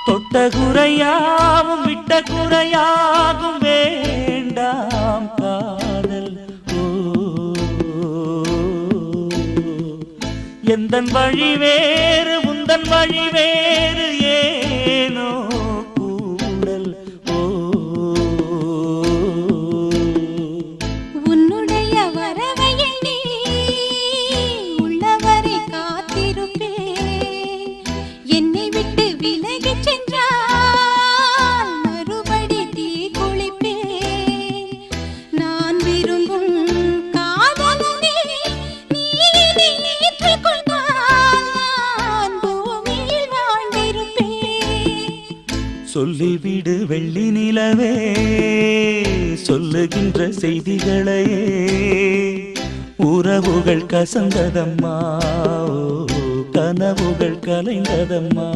தொட்ட குறையாவும் விட்ட குறையாகும் வேண்டாம் காதல். எந்தன் வழி வேறு உந்தன் வழி வேறு ஏனோ கூடல். உன்னுடைய வரவை எண்ணி உள்ளவரை காத்திருப்பேன். என்னை விட்டு விலகி சென்றால் மறுபடி தீ குளிப்பேன். நான் விரும்பும் காதலனே நீ ஏற்றுக்கொண்டால் நான் பூமியில் வாழ்ந்திருப்பேன். சொல்லிவிடு வெள்ளி நிலவே சொல்லுகின்ற செய்திகளையே, உறவுகள் கசந்ததம்மா, கனவுகள் கலைந்ததம்மா.